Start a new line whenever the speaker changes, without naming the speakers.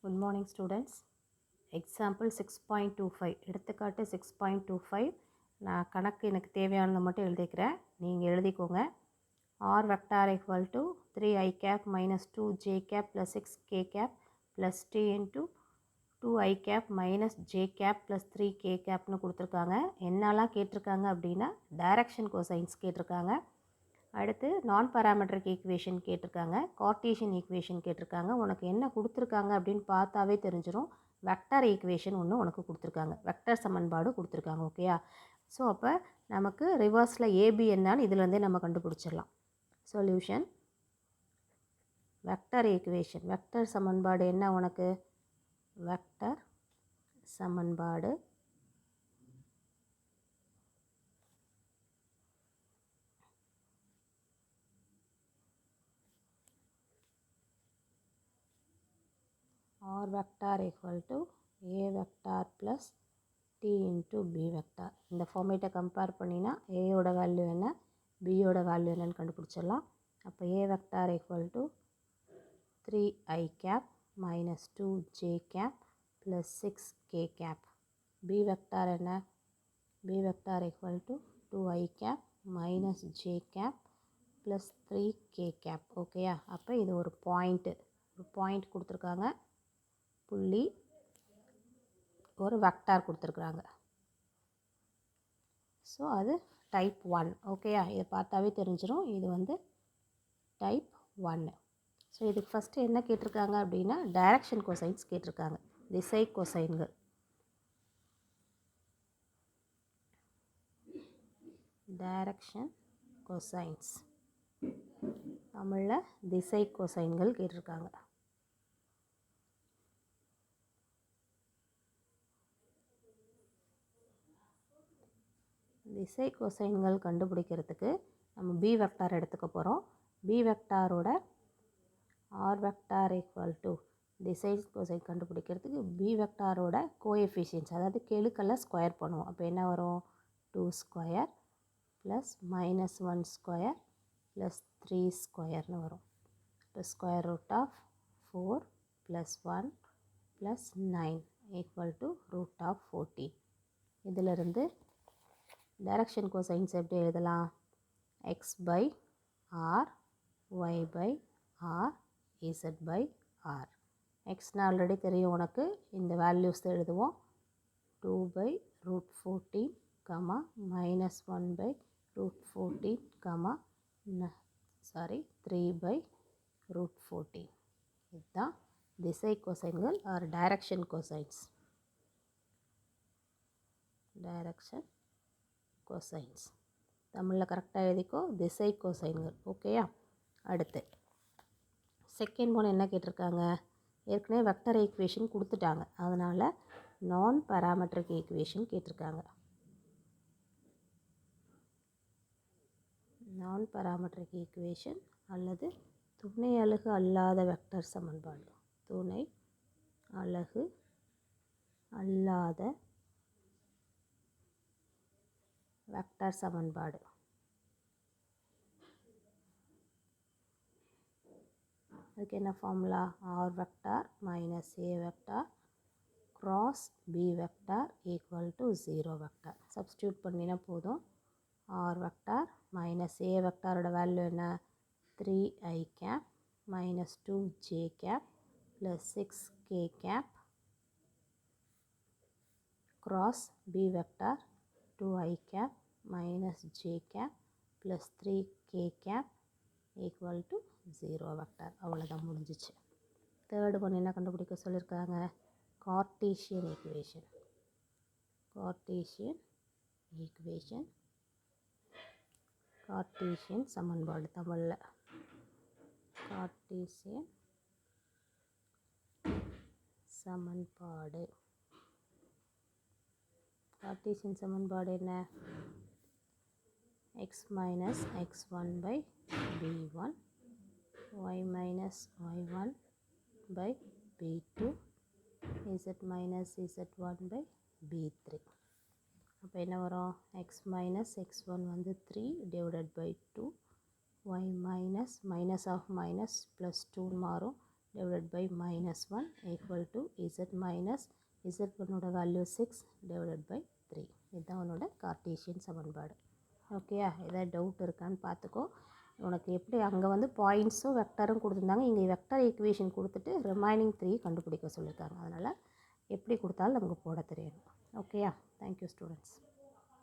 Good morning students. Example 6.25 எடுத்துக்காட்டு 6.25 நான் கணக்கு எனக்கு தேவையானதை மட்டும் எழுதிக்கிறேன். நீங்கள் எழுதிக்கோங்க. R vector equal to 3i cap minus 2j cap plus 6k cap plus t into 2i cap minus j cap plus 3k capனு கொடுத்துருக்காங்க. என்னெல்லாம் கேட்டிருக்காங்க அப்படின்னா டைரக்ஷன் கோசைன்ஸ் கேட்டிருக்காங்க. அடுத்து நான் பேராமெட்ரிக் ஈக்குவேஷன் கேட்டிருக்காங்க, கார்ட்டீசியன் ஈக்குவேஷன் கேட்டிருக்காங்க. உனக்கு என்ன கொடுத்துருக்காங்க அப்படின்னு பார்த்தாவே தெரிஞ்சிடும். வெக்டர் ஈக்குவேஷன் ஒன்று உனக்கு கொடுத்துருக்காங்க, வெக்டர் சமன்பாடு கொடுத்துருக்காங்க. ஓகேயா? ஸோ அப்போ நமக்கு ரிவர்ஸில் ஏபி என்னன்னு இதுலேருந்தே நம்ம கண்டுபிடிச்சிடலாம். சொல்யூஷன் வெக்டர் ஈக்குவேஷன், வெக்டர் சமன்பாடு என்ன உனக்கு? வெக்டர் சமன்பாடு R vector equal to A vector plus T into B vector. இந்த ஃபார்மேட்டை கம்பேர் பண்ணினா ஏயோட வேல்யூ என்ன, பியோட வேல்யூ என்னன்னு கண்டுபிடிச்சிடலாம். அப்போ A vector equal to 3i cap minus 2j cap plus 6k cap. B vector என்ன? B vector equal to 2i cap minus j cap plus 3k cap. ஓகேயா? அப்போ இது ஒரு பாயிண்ட் கொடுத்துருக்காங்க, புள்ளி, ஒரு வெக்டார் கொடுத்துருக்குறாங்க. ஸோ அது டைப் 1. ஓகேயா? இதை பார்த்தாவே தெரிஞ்சிடும் இது வந்து டைப் 1. ஸோ இதுக்கு ஃபஸ்ட்டு என்ன கேட்டிருக்காங்க அப்படின்னா டைரக்ஷன் கோசைன்ஸ் கேட்டிருக்காங்க, திசை கோசைன்கள். டைரக்ஷன் கோசைன்ஸ் தமிழில் திசை கோசைன்கள் கேட்டிருக்காங்க. திசை கோசைன்கள் கண்டுபிடிக்கிறதுக்கு நம்ம பி வெக்டார் எடுத்துக்க போகிறோம். பி வெக்டாரோட ஆர் வெக்டார் ஈக்குவல் டு திசை கோசைன் கண்டுபிடிக்கிறதுக்கு பி வெக்டாரோட கோஎஃபிஷியன்ஸ், அதாவது கெழுக்களை ஸ்கொயர் பண்ணுவோம். அப்போ என்ன வரும்? 2 square plus minus 1 square plus 3 ஸ்கொயர்னு வரும். இப்போ square root of 4 plus 1 plus 9 equal to root of 14. இதிலிருந்து டைரக்ஷன் கோசைன்ஸ் எப்படி எழுதலாம்? x by r, y by r, z by r. xனா ஆல்ரெடி தெரியும் உனக்கு, இந்த வேல்யூஸ் எழுதுவோம். 2 by root 14 comma minus 1 by root 14 comma 3 by root 14. இதுதான் திசை கோசைன்கள் or direction cosines. Direction cosines தமிழில் கரெக்டாக எழுதிக்கோ, திசை கோசைன்கள். ஓகேயா? அடுத்து செகண்ட் ஒன் என்ன கேட்டிருக்காங்க? ஏற்கனவே வெக்டர் ஈக்குவேஷன் கொடுத்துட்டாங்க, அதனால் நான் பேராமெட்ரிக் ஈக்குவேஷன் கேட்டிருக்காங்க. நான் பேராமெட்ரிக் ஈக்குவேஷன் அல்லது துணை அலகு அல்லாத வெக்டர் சமன்பாடு. துணை அலகு அல்லாத வெக்டர் சமன்பாடு. அதுக்கு என்ன formula? R vector minus A vector cross B vector equal to 0 vector. Substitute பண்ணினா போதும். ஆர் வெக்டார் மைனஸ் ஏ வெக்டாரோட வேல்யூ என்ன? 3i cap minus 2j cap plus 6k cap cross B vector 2i cap minus j cap plus 3k cap equal to 0 vector. அவ்வளோதான், முடிஞ்சிச்சு. Third one என்ன கண்டுபிடிக்க சொல்லியிருக்காங்க? Cartesian equation. Cartesian equation, Cartesian சமன்பாடு தமிழில். Cartesian சமன்பாடு. Cartesian சமன்பாடு என்ன? x minus x1 by b1, y minus y1 by b2, z minus z1 by b3. அப்போ என்ன வரும்? x minus x1 வந்து 3 divided by 2, y minus minus of minus plus 2 மாறும், divided by -1 equal to z minus z1ஓட value 6 divided by 3. இதுதான் உன்னோட Cartesian சமன்பாடு. ஓகேயா? ஏதாவது டவுட் இருக்கான்னு பார்த்துக்கோ. உனக்கு எப்படி அங்கே வந்து பாயிண்ட்ஸும் வெக்டரும் கொடுத்துருந்தாங்க, இங்கே வெக்டர் ஈக்குவேஷன் கொடுத்துட்டு ரிமைனிங் 3 கண்டுபிடிக்க சொல்லியிருக்காங்க. அதனால் எப்படி கொடுத்தாலும் நமக்கு போட தெரியணும். ஓகேயா? Thank you students.